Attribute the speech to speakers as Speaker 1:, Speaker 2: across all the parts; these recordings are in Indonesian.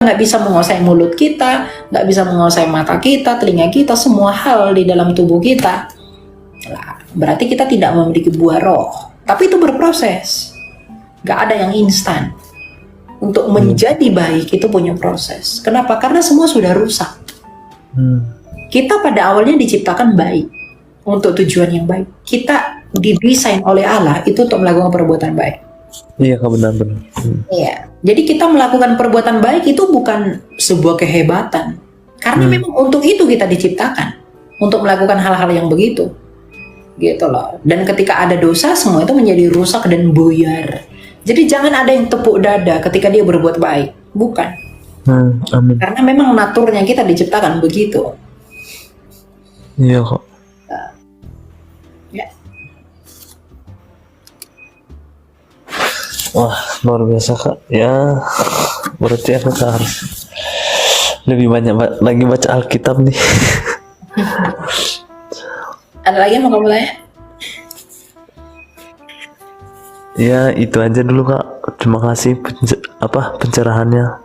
Speaker 1: nggak bisa menguasai mulut kita, nggak bisa menguasai mata kita, telinga kita, semua hal di dalam tubuh kita. Nah, berarti kita tidak memiliki buah roh. Tapi itu berproses. Nggak ada yang instan. Untuk menjadi baik itu punya proses. Kenapa? Karena semua sudah rusak. Kita pada awalnya diciptakan baik. Untuk tujuan yang baik. Kita didesain oleh Allah itu untuk melakukan perbuatan baik.
Speaker 2: Iya, benar-benar.
Speaker 1: Iya. Jadi kita melakukan perbuatan baik itu bukan sebuah kehebatan. Karena memang untuk itu kita diciptakan. Untuk melakukan hal-hal yang begitu. Gitu loh. Dan ketika ada dosa, semua itu menjadi rusak dan buyar. Jadi jangan ada yang tepuk dada ketika dia berbuat baik. Bukan.
Speaker 2: Amin.
Speaker 1: Karena memang naturnya kita diciptakan begitu.
Speaker 2: Iya kok.
Speaker 1: Ya.
Speaker 2: Wah, luar biasa Kak. Ya, berarti aku harus lebih banyak lagi baca Alkitab nih.
Speaker 1: Ada lagi yang mau kamu tanya?
Speaker 2: Ya, itu aja dulu Kak. Terima kasih pencerahannya.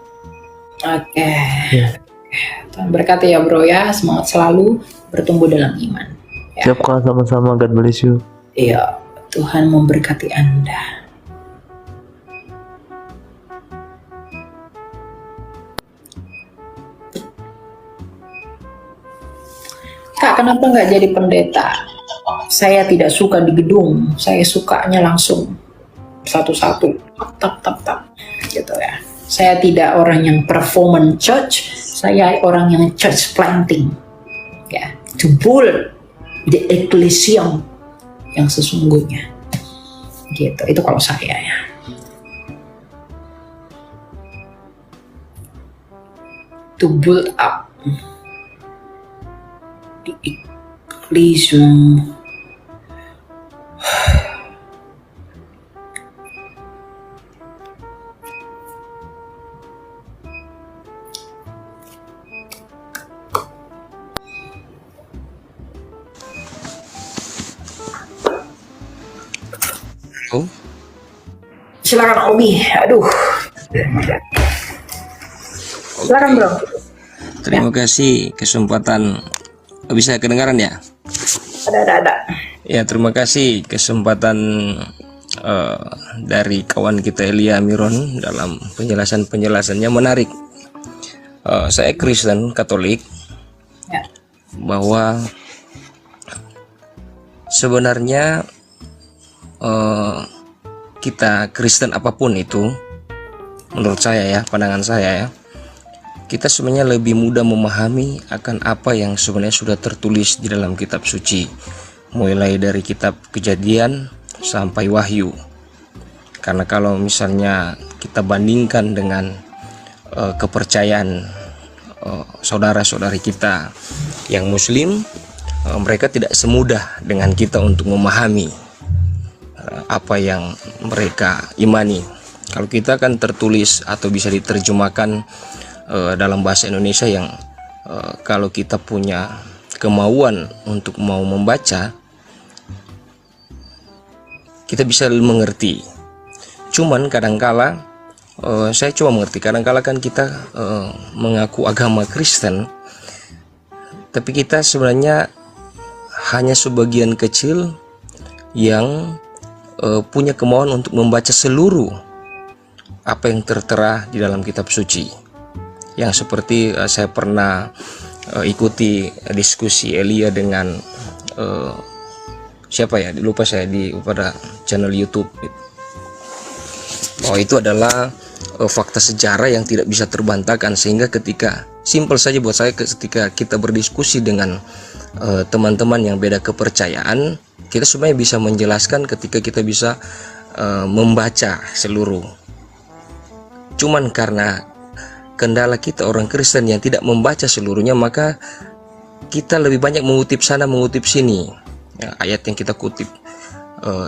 Speaker 1: Oke.
Speaker 2: Ya.
Speaker 1: Tuhan berkati ya bro ya. Semangat selalu bertumbuh dalam iman. Ya.
Speaker 2: Siap Kak, sama-sama. God bless you.
Speaker 1: Iya, Tuhan memberkati Anda. Kak, kenapa nggak jadi pendeta? Saya tidak suka di gedung. Saya sukanya langsung satu-satu, tap, gitu ya. Saya tidak orang yang performance church, saya orang yang church planting, ya, to build the ecclesia yang sesungguhnya, gitu. Itu kalau saya ya. To build up the ecclesia.
Speaker 3: Oh,
Speaker 1: Silakan Omi. Aduh. Silakan bro.
Speaker 3: terima kasih kesempatan. Bisa kedengaran ya?
Speaker 1: Ada.
Speaker 3: Ya, terima kasih kesempatan dari kawan kita Elia Miron dalam penjelasannya menarik. Saya Kristen Katolik,
Speaker 1: Ya.
Speaker 3: bahwa sebenarnya kita Kristen apapun itu, menurut saya ya, pandangan saya ya, kita sebenarnya lebih mudah memahami akan apa yang sebenarnya sudah tertulis di dalam kitab suci, mulai dari kitab Kejadian sampai Wahyu. Karena kalau misalnya kita bandingkan dengan kepercayaan saudara-saudari kita yang muslim, mereka tidak semudah dengan kita untuk memahami apa yang mereka imani. Kalau kita kan tertulis atau bisa diterjemahkan dalam bahasa Indonesia yang kalau kita punya kemauan untuk mau membaca, kita bisa mengerti. Cuman kadangkala saya coba mengerti, kadangkala kan kita mengaku agama Kristen, tapi kita sebenarnya hanya sebagian kecil yang punya kemauan untuk membaca seluruh apa yang tertera di dalam kitab suci. Yang seperti saya pernah ikuti diskusi Elia dengan siapa ya, lupa saya, pada channel YouTube, bahwa itu adalah fakta sejarah yang tidak bisa terbantahkan. Sehingga ketika, simpel saja buat saya, ketika kita berdiskusi dengan teman-teman yang beda kepercayaan, kita sebenarnya bisa menjelaskan ketika kita bisa membaca seluruh. Cuman karena kendala kita orang Kristen yang tidak membaca seluruhnya, maka kita lebih banyak mengutip sana mengutip sini ya, ayat yang kita kutip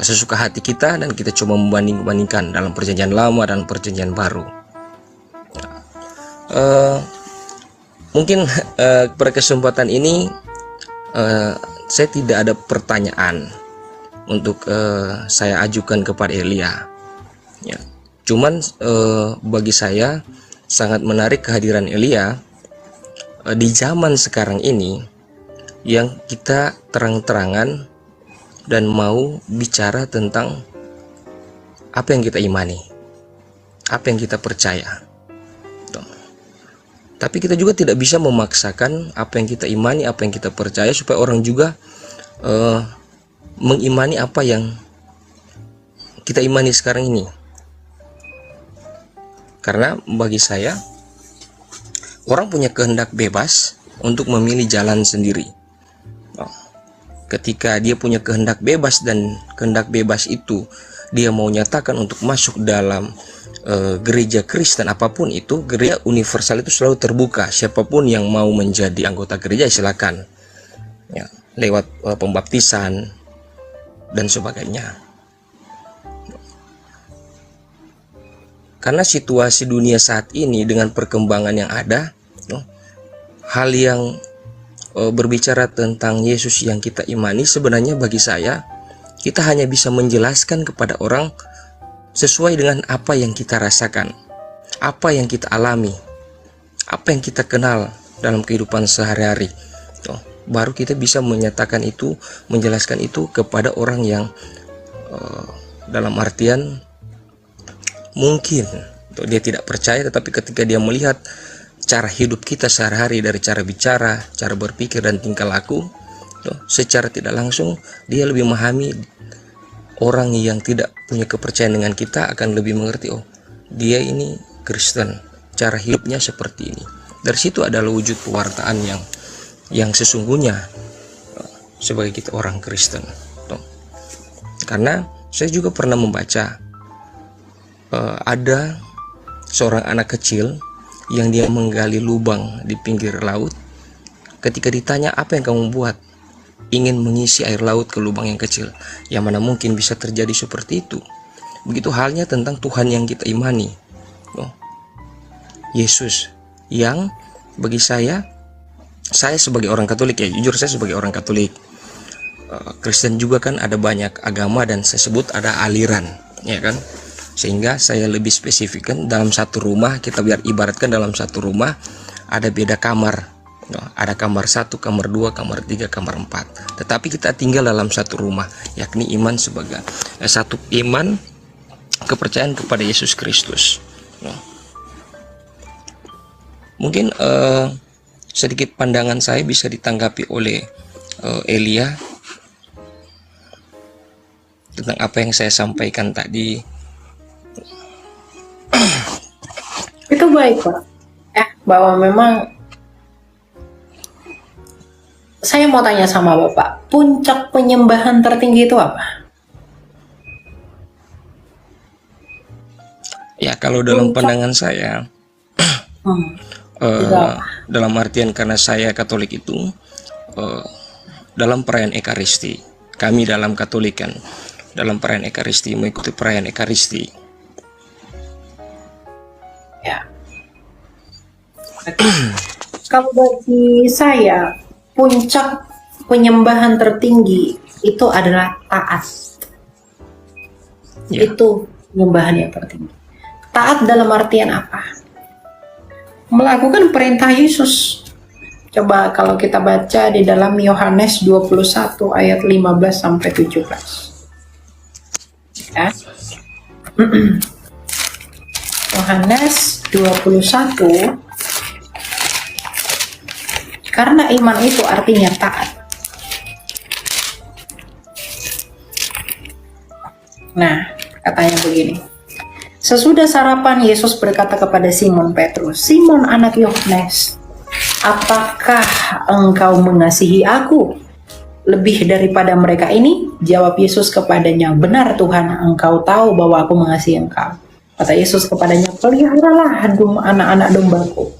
Speaker 3: sesuka hati kita, dan kita coba membanding-bandingkan dalam perjanjian lama dan perjanjian baru. Mungkin pada kesempatan ini saya tidak ada pertanyaan untuk saya ajukan kepada Elia ya. Cuman bagi saya sangat menarik kehadiran Elia di zaman sekarang ini, yang kita terang-terangan dan mau bicara tentang apa yang kita imani, apa yang kita percaya. Tuh. Tapi kita juga tidak bisa memaksakan apa yang kita imani, apa yang kita percaya, supaya orang juga mengimani apa yang kita imani sekarang ini. Karena bagi saya, orang punya kehendak bebas untuk memilih jalan sendiri. Ketika dia punya kehendak bebas, dan kehendak bebas itu dia mau nyatakan untuk masuk dalam gereja Kristen apapun itu, gereja universal itu selalu terbuka. Siapapun yang mau menjadi anggota gereja silakan, ya, lewat pembaptisan dan sebagainya. Karena situasi dunia saat ini dengan perkembangan yang ada, hal yang berbicara tentang Yesus yang kita imani, sebenarnya bagi saya, kita hanya bisa menjelaskan kepada orang sesuai dengan apa yang kita rasakan, apa yang kita alami, apa yang kita kenal dalam kehidupan sehari-hari. Baru kita bisa menyatakan itu, menjelaskan itu kepada orang yang dalam artian mungkin dia tidak percaya, tetapi ketika dia melihat cara hidup kita sehari-hari, dari cara bicara, cara berpikir, dan tingkah laku, secara tidak langsung dia lebih memahami. Orang yang tidak punya kepercayaan dengan kita akan lebih mengerti, oh, dia ini Kristen, cara hidupnya seperti ini. Dari situ adalah wujud pewartaan yang sesungguhnya sebagai kita orang Kristen. Karena saya juga pernah membaca ada seorang anak kecil yang dia menggali lubang di pinggir laut. Ketika ditanya, apa yang kamu buat? Ingin mengisi air laut ke lubang yang kecil. Yang mana mungkin bisa terjadi seperti itu. Begitu halnya tentang Tuhan yang kita imani, Yesus, yang bagi saya sebagai orang Katolik, ya jujur saya sebagai orang Katolik, Kristen juga kan ada banyak agama, dan saya sebut ada aliran, ya kan. Sehingga saya lebih spesifikkan, dalam satu rumah, kita biar ibaratkan dalam satu rumah ada beda kamar. Ada kamar 1, kamar 2, kamar 3, kamar 4. Tetapi kita tinggal dalam satu rumah, yakni iman sebagai satu iman, kepercayaan kepada Yesus Kristus. Mungkin sedikit pandangan saya bisa ditanggapi oleh Elia tentang apa yang saya sampaikan tadi.
Speaker 1: Itu baik, Pak. Bahwa memang saya mau tanya sama Bapak, puncak penyembahan tertinggi itu apa?
Speaker 3: Ya, kalau dalam pandangan saya, dalam artian karena saya Katolik itu, dalam perayaan Ekaristi, kami dalam Katolikan, dalam perayaan Ekaristi, mengikuti perayaan Ekaristi.
Speaker 1: Ya. Kalau bagi saya, puncak penyembahan tertinggi itu adalah taat.
Speaker 3: Ya.
Speaker 1: Itu penyembahan yang tertinggi. Taat dalam artian apa? Melakukan perintah Yesus. Coba kalau kita baca di dalam Yohanes 21 ayat 15 sampai 17. Ya. Yohanes 21, karena iman itu artinya taat. Nah, katanya begini. Sesudah sarapan, Yesus berkata kepada Simon Petrus, "Simon anak Yohanes, apakah engkau mengasihi aku lebih daripada mereka ini?" Jawab Yesus kepadanya, "Benar Tuhan, engkau tahu bahwa aku mengasihi engkau." Kata Yesus kepadanya, "Peliharalah anak-anak dombaku."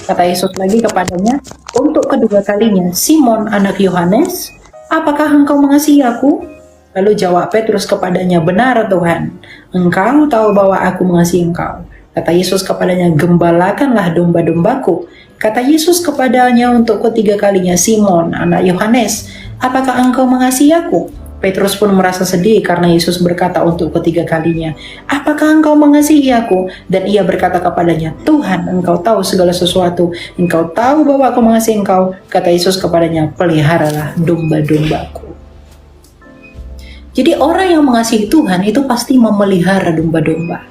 Speaker 1: Kata Yesus lagi kepadanya untuk kedua kalinya, "Simon anak Yohanes, apakah engkau mengasihi aku?" Lalu jawab Petrus kepadanya, "Benar Tuhan, engkau tahu bahwa aku mengasihi engkau." Kata Yesus kepadanya, "Gembalakanlah domba-dombaku." Kata Yesus kepadanya untuk ketiga kalinya, "Simon anak Yohanes, apakah engkau mengasihi aku?" Petrus pun merasa sedih karena Yesus berkata untuk ketiga kalinya, "Apakah engkau mengasihi aku?" Dan ia berkata kepadanya, "Tuhan, engkau tahu segala sesuatu. Engkau tahu bahwa aku mengasihi engkau." Kata Yesus kepadanya, "Peliharalah domba-dombaku." Jadi orang yang mengasihi Tuhan itu pasti memelihara domba-domba.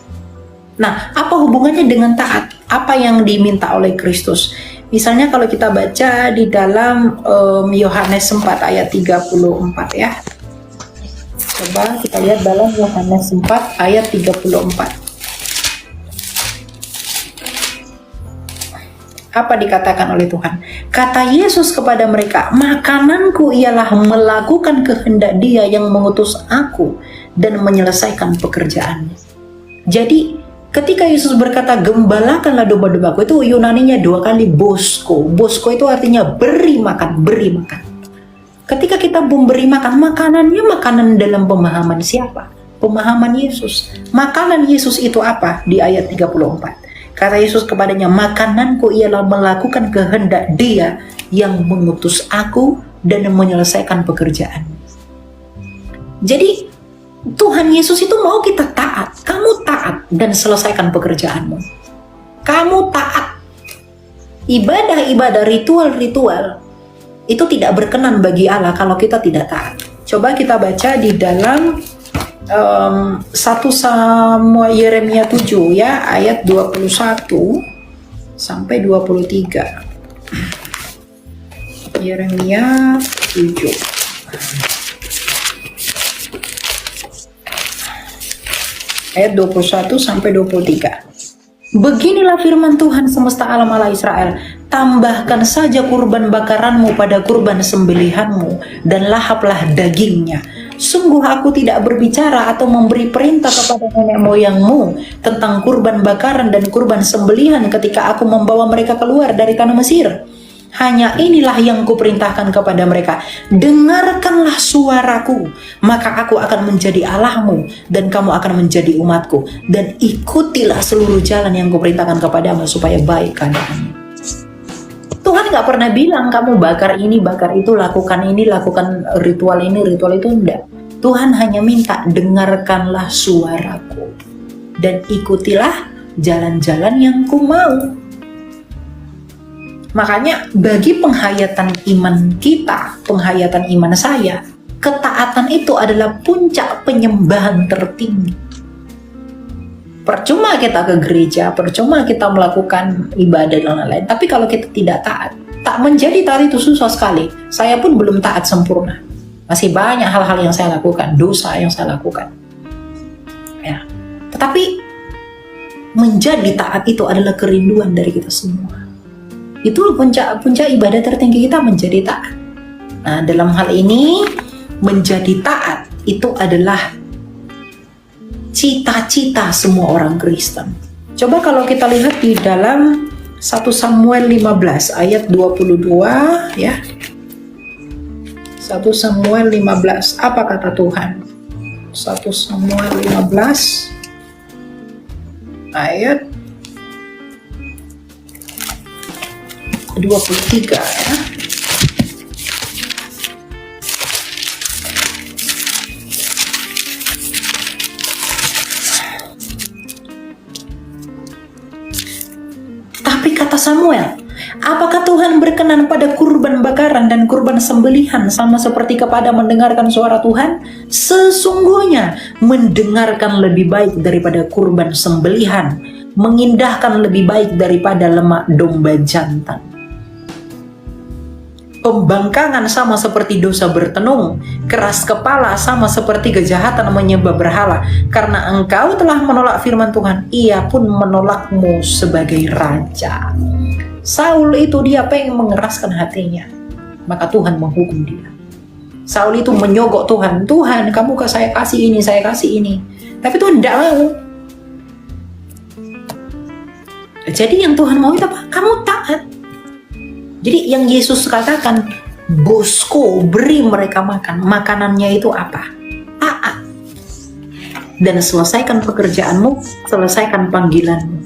Speaker 1: Nah, apa hubungannya dengan taat? Apa yang diminta oleh Kristus? Misalnya kalau kita baca di dalam Yohanes 4 ayat 34 ya. Coba kita lihat dalam Yohanes 4 ayat 34. Apa dikatakan oleh Tuhan? Kata Yesus kepada mereka, "Makananku ialah melakukan kehendak Dia yang mengutus aku dan menyelesaikan pekerjaannya." Jadi ketika Yesus berkata gembalakanlah domba-dombaku, itu Yunaninya 2 kali bosko. Bosko itu artinya beri makan, beri makan. Ketika kita memberi makan, makanannya makanan dalam pemahaman siapa? Pemahaman Yesus. Makanan Yesus itu apa? Di ayat 34. Kata Yesus kepadanya, "Makananku ialah melakukan kehendak Dia yang mengutus aku dan menyelesaikan pekerjaan." Jadi Tuhan Yesus itu mau kita taat. Kamu taat dan selesaikan pekerjaanmu. Kamu taat. Ibadah-ibadah, ritual-ritual itu tidak berkenan bagi Allah kalau kita tidak taat. Coba kita baca di dalam 1 Samuel Yeremia 7 ya, ayat 21 sampai 23. Yeremia 7. Ayat 21 sampai 23. "Beginilah firman Tuhan semesta alam Allah Israel, tambahkan saja kurban bakaranmu pada kurban sembelihanmu dan lahaplah dagingnya. Sungguh aku tidak berbicara atau memberi perintah kepada nenek moyangmu tentang kurban bakaran dan kurban sembelihan ketika aku membawa mereka keluar dari tanah Mesir. Hanya inilah yang kuperintahkan kepada mereka, dengarkanlah suaraku, maka aku akan menjadi Allahmu dan kamu akan menjadi umatku, dan ikutilah seluruh jalan yang kuperintahkan kepadamu supaya baik keadaanmu." Tuhan nggak pernah bilang kamu bakar ini, bakar itu, lakukan ini, lakukan ritual ini, ritual itu, enggak. Tuhan hanya minta dengarkanlah suaraku dan ikutilah jalan-jalan yang ku mau. Makanya bagi penghayatan iman kita, penghayatan iman saya, ketaatan itu adalah puncak penyembahan tertinggi. Percuma kita ke gereja, percuma kita melakukan ibadah dan lain-lain, tapi kalau kita tidak taat, tak menjadi taat itu susah sekali. Saya pun belum taat sempurna. Masih banyak hal-hal yang saya lakukan, dosa yang saya lakukan. Ya. Tetapi menjadi taat itu adalah kerinduan dari kita semua. Itu puncak ibadah tertinggi kita, menjadi taat. Nah, dalam hal ini menjadi taat itu adalah cita-cita semua orang Kristen. Coba kalau kita lihat di dalam 1 Samuel 15 ayat 22 ya. 1 Samuel 15, apa kata Tuhan? 1 Samuel 15 ayat 23 ya. Tapi kata Samuel, apakah Tuhan berkenan pada kurban bakaran dan kurban sembelihan sama seperti kepada mendengarkan suara Tuhan? Sesungguhnya mendengarkan lebih baik daripada kurban sembelihan, mengindahkan lebih baik daripada lemak domba jantan. Pembangkangan sama seperti dosa bertenung, keras kepala sama seperti kejahatan menyembah berhala. Karena engkau telah menolak firman Tuhan, ia pun menolakmu sebagai raja. Saul itu dia pengen mengeraskan hatinya, maka Tuhan menghukum dia. Saul itu menyogok Tuhan, Tuhan kamu saya kasih ini, saya kasih ini. Tapi Tuhan tidak mau. Jadi yang Tuhan mau itu apa? Kamu taat. Jadi yang Yesus katakan, bosko, beri mereka makan. Makanannya itu apa? Taat. Dan selesaikan pekerjaanmu, selesaikan panggilanmu.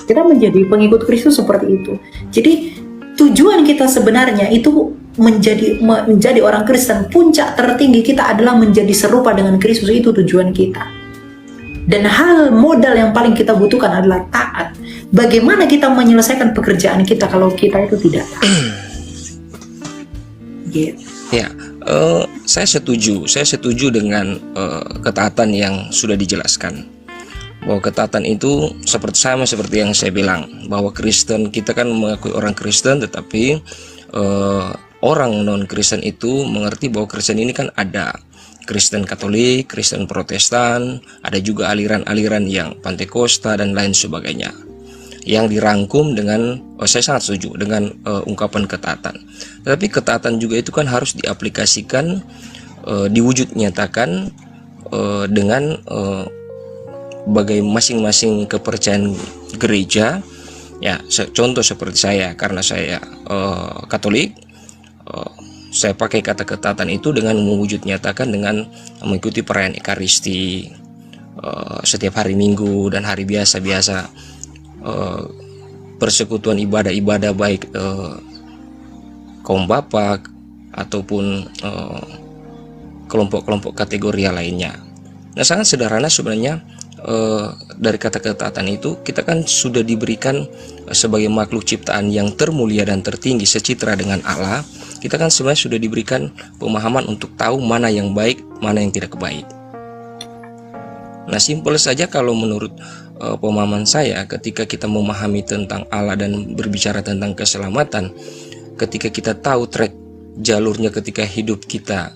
Speaker 1: Kita menjadi pengikut Kristus seperti itu. Jadi tujuan kita sebenarnya itu menjadi orang Kristen, puncak tertinggi kita adalah menjadi serupa dengan Kristus. Itu tujuan kita. Dan hal modal yang paling kita butuhkan adalah taat. Bagaimana kita menyelesaikan pekerjaan kita kalau kita itu tidak taat? Gitu.
Speaker 3: Ya, saya setuju dengan ketaatan yang sudah dijelaskan. Bahwa ketaatan itu sama seperti yang saya bilang, bahwa Kristen, kita kan mengakui orang Kristen, tetapi orang non Kristen itu mengerti bahwa Kristen ini kan ada Kristen Katolik, Kristen Protestan, ada juga aliran-aliran yang Pantekosta dan lain sebagainya, yang dirangkum dengan, saya sangat setuju dengan ungkapan ketaatan. Tetapi ketaatan juga itu kan harus diaplikasikan, diwujud nyatakan dengan bagaimana masing-masing kepercayaan gereja. Ya, contoh seperti saya, karena saya Katolik, saya pakai kata ketaatan itu dengan mewujud nyatakan dengan mengikuti perayaan Ekaristi setiap hari Minggu dan hari biasa-biasa, persekutuan ibadah-ibadah baik kaum bapak ataupun kelompok-kelompok kategori lainnya. Nah, sangat sederhana sebenarnya. Dari kata ketaatan itu kita kan sudah diberikan sebagai makhluk ciptaan yang termulia dan tertinggi secitra dengan Allah. Kita kan sebenarnya sudah diberikan pemahaman untuk tahu mana yang baik, mana yang tidak baik. Nah, simpel saja kalau menurut pemahaman saya, ketika kita memahami tentang Allah dan berbicara tentang keselamatan, ketika kita tahu track jalurnya ketika hidup kita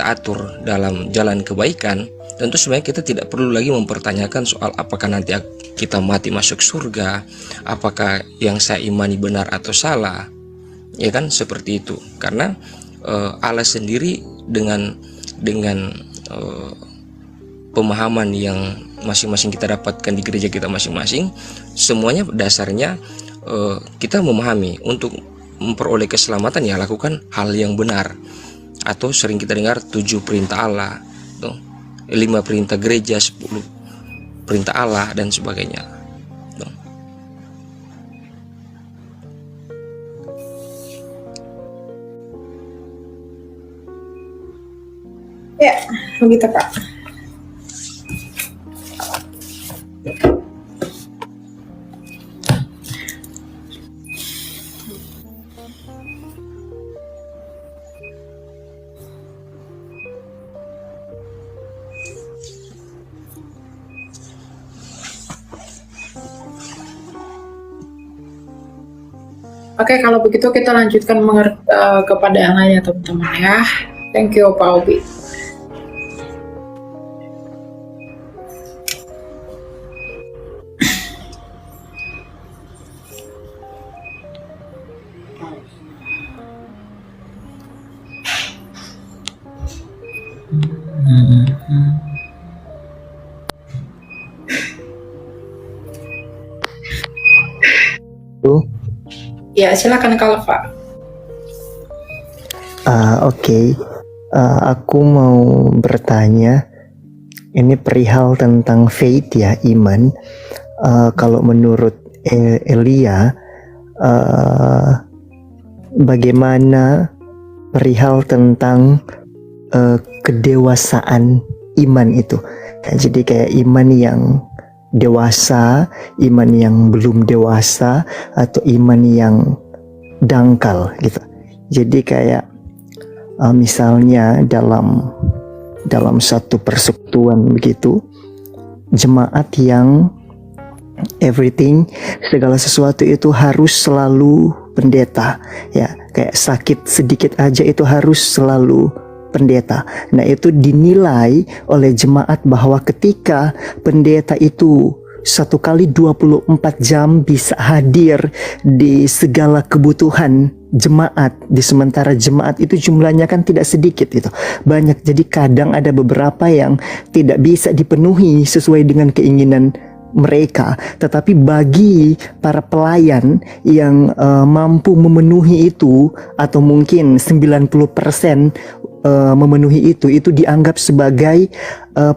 Speaker 3: atur dalam jalan kebaikan, tentu sebenarnya kita tidak perlu lagi mempertanyakan soal apakah nanti kita mati masuk surga, apakah yang saya imani benar atau salah, ya kan, seperti itu. Karena Allah sendiri dengan pemahaman yang masing-masing kita dapatkan di gereja kita masing-masing, semuanya dasarnya kita memahami untuk memperoleh keselamatan, ya lakukan hal yang benar. Atau sering kita dengar 7 perintah Allah, 5 perintah gereja, 10 perintah Allah dan sebagainya.
Speaker 1: Ya, begitu Kak. Oke, kalau begitu kita lanjutkan kepada yang lainnya teman-teman ya. Thank you Pak Obi. Ya, silakan Kalfa.
Speaker 4: Oke. Aku mau bertanya, ini perihal tentang faith ya, iman. Kalau menurut Elia, bagaimana perihal tentang kedewasaan iman itu? Jadi kayak iman yang dewasa, iman yang belum dewasa, atau iman yang dangkal gitu. Jadi kayak misalnya dalam satu persekutuan begitu, jemaat yang everything, segala sesuatu itu harus selalu pendeta, ya, kayak sakit sedikit aja itu harus selalu pendeta. Nah, itu dinilai oleh jemaat bahwa ketika pendeta itu 1 kali 24 jam bisa hadir di segala kebutuhan jemaat, di sementara jemaat itu jumlahnya kan tidak sedikit, itu banyak. Jadi kadang ada beberapa yang tidak bisa dipenuhi sesuai dengan keinginan mereka, tetapi bagi para pelayan yang mampu memenuhi itu, atau mungkin 90% memenuhi itu dianggap sebagai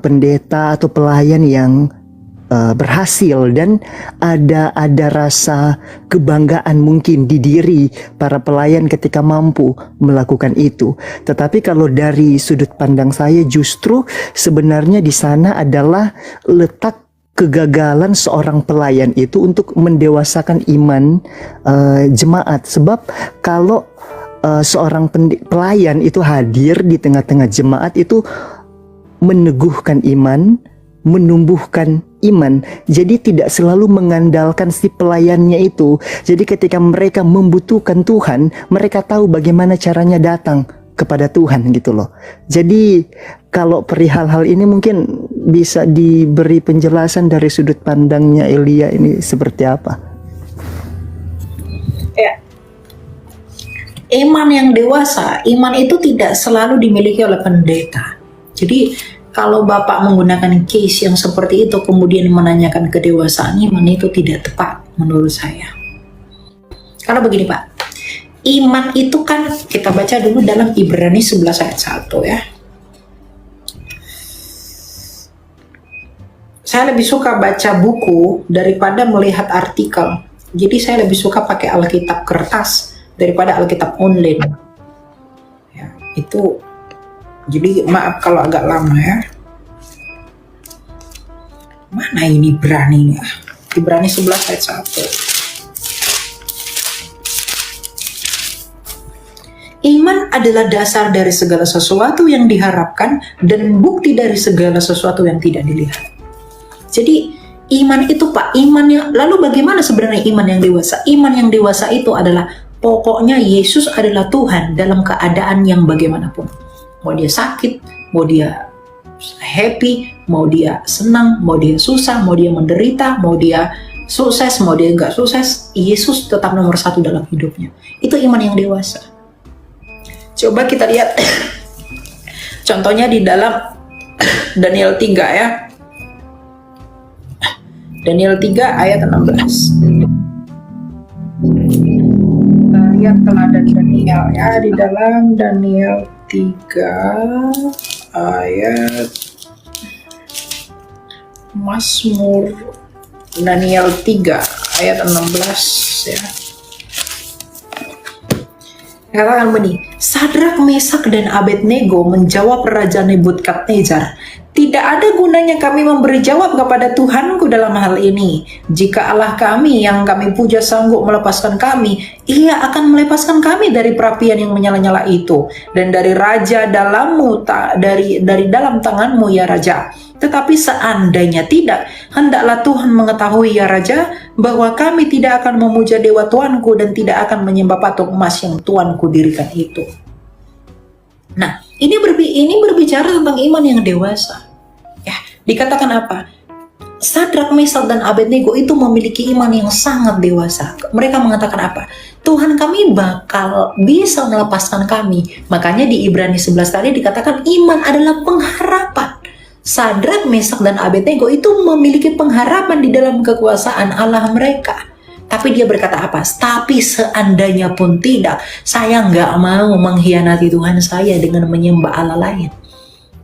Speaker 4: pendeta atau pelayan yang berhasil, dan ada rasa kebanggaan mungkin di diri para pelayan ketika mampu melakukan itu. Tetapi kalau dari sudut pandang saya, justru sebenarnya di sana adalah letak kegagalan seorang pelayan itu untuk mendewasakan iman jemaat. Sebab kalau seorang pelayan itu hadir di tengah-tengah jemaat, itu meneguhkan iman, menumbuhkan iman. Jadi tidak selalu mengandalkan si pelayannya itu. Jadi ketika mereka membutuhkan Tuhan, mereka tahu bagaimana caranya datang kepada Tuhan gitu loh. Jadi kalau perihal hal ini mungkin bisa diberi penjelasan dari sudut pandangnya Elia ini seperti apa?
Speaker 1: Ya. Iman yang dewasa, iman itu tidak selalu dimiliki oleh pendeta. Jadi kalau Bapak menggunakan case yang seperti itu kemudian menanyakan kedewasaan iman, itu tidak tepat menurut saya. Karena begini Pak, iman itu kan kita baca dulu dalam Ibrani 11 ayat 1 ya. Saya lebih suka baca buku daripada melihat artikel. Jadi saya lebih suka pakai Alkitab kertas daripada Alkitab online. Ya, itu jadi maaf kalau agak lama ya. Mana ini Ibrani-nya? Ibrani 11 ayat 1. Iman adalah dasar dari segala sesuatu yang diharapkan dan bukti dari segala sesuatu yang tidak dilihat. Jadi iman itu Pak, imannya. Lalu bagaimana sebenarnya iman yang dewasa? Iman yang dewasa itu adalah pokoknya Yesus adalah Tuhan dalam keadaan yang bagaimanapun. Mau dia sakit, mau dia happy, mau dia senang, mau dia susah, mau dia menderita, mau dia sukses, mau dia nggak sukses, Yesus tetap nomor 1 dalam hidupnya. Itu iman yang dewasa. Coba kita lihat contohnya di dalam Daniel 3 ya. Daniel 3 ayat 16. Kita lihat teladan Daniel ya, di dalam Daniel 3 ayat Mazmur Daniel 3 ayat 16 ya. Katakan begini, Sadrak, Mesak, dan Abednego menjawab Raja Nebukadnezar, tidak ada gunanya kami memberi jawab kepada Tuhanku dalam hal ini. Jika Allah kami yang kami puja sanggup melepaskan kami, Ia akan melepaskan kami dari perapian yang menyala-nyala itu, dan dari raja dalammu, dari dalam tanganmu ya Raja. Tetapi seandainya tidak, hendaklah Tuhan mengetahui ya Raja, bahwa kami tidak akan memuja dewa Tuanku dan tidak akan menyembah patung emas yang Tuanku dirikan itu. Nah, ini berbicara tentang iman yang dewasa. Ya, dikatakan apa? Sadrak, Mesak, dan Abednego itu memiliki iman yang sangat dewasa. Mereka mengatakan apa? Tuhan kami bakal bisa melepaskan kami. Makanya di Ibrani 11 tadi dikatakan iman adalah pengharapan. Sadrak, Mesak, dan Abednego itu memiliki pengharapan di dalam kekuasaan Allah mereka. Tapi dia berkata apa? Tapi seandainya pun tidak, saya nggak mau mengkhianati Tuhan saya dengan menyembah Allah lain.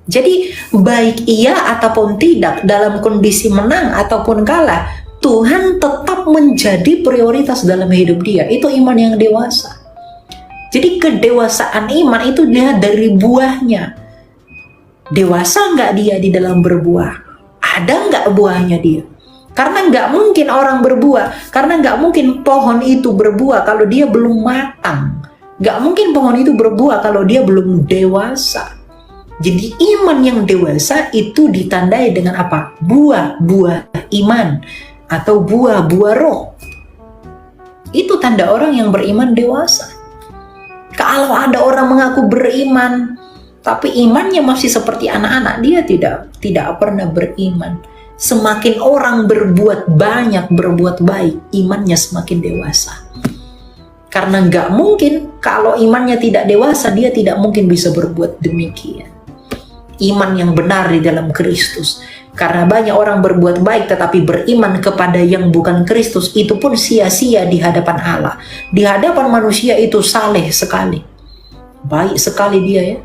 Speaker 1: Jadi baik iya ataupun tidak, dalam kondisi menang ataupun kalah, Tuhan tetap menjadi prioritas dalam hidup dia. Itu iman yang dewasa. Jadi kedewasaan iman itu dia dari buahnya. Dewasa nggak dia di dalam berbuah? Ada nggak buahnya dia? Karena nggak mungkin orang berbuah, karena nggak mungkin pohon itu berbuah kalau dia belum matang. Nggak mungkin pohon itu berbuah kalau dia belum dewasa. Jadi iman yang dewasa itu ditandai dengan apa? Buah-buah iman atau buah-buah roh. Itu tanda orang yang beriman dewasa. Kalau ada orang mengaku beriman, tapi imannya masih seperti anak-anak, dia tidak pernah beriman. Semakin orang berbuat banyak, berbuat baik, imannya semakin dewasa. Karena nggak mungkin kalau imannya tidak dewasa, dia tidak mungkin bisa berbuat demikian. Iman yang benar di dalam Kristus. Karena banyak orang berbuat baik tetapi beriman kepada yang bukan Kristus, itu pun sia-sia di hadapan Allah. Di hadapan manusia itu saleh sekali. Baik sekali dia ya.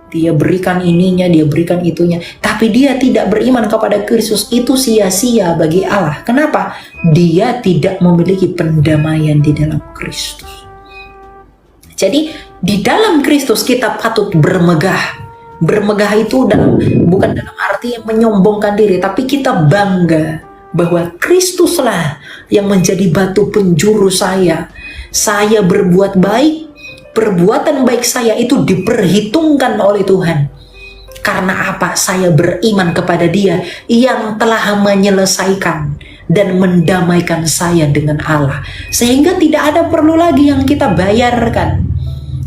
Speaker 1: Dia berikan ininya, dia berikan itunya, tapi dia tidak beriman kepada Kristus, itu sia-sia bagi Allah. Kenapa? Dia tidak memiliki pendamaian di dalam Kristus. Jadi di dalam Kristus kita patut bermegah. Bermegah itu bukan dalam arti menyombongkan diri, tapi kita bangga bahwa Kristuslah yang menjadi batu penjuru saya. Saya berbuat baik, perbuatan baik saya itu diperhitungkan oleh Tuhan. Karena apa? Saya beriman kepada Dia yang telah menyelesaikan dan mendamaikan saya dengan Allah. Sehingga tidak ada perlu lagi yang kita bayarkan.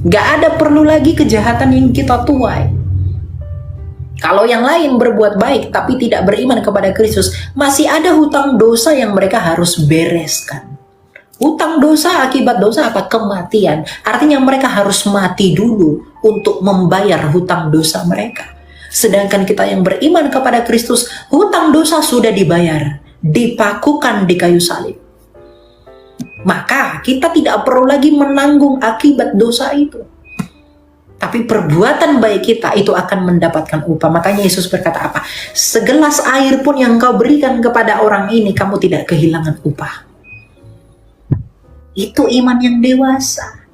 Speaker 1: Gak ada perlu lagi kejahatan yang kita tuai. Kalau yang lain berbuat baik tapi tidak beriman kepada Kristus, masih ada hutang dosa yang mereka harus bereskan. Hutang dosa akibat dosa apa? Kematian. Artinya mereka harus mati dulu untuk membayar hutang dosa mereka. Sedangkan kita yang beriman kepada Kristus, hutang dosa sudah dibayar, dipakukan di kayu salib. Maka kita tidak perlu lagi menanggung akibat dosa itu. Tapi perbuatan baik kita itu akan mendapatkan upah. Makanya Yesus berkata apa? Segelas air pun yang kau berikan kepada orang ini, kamu tidak kehilangan upah. Itu iman yang dewasa.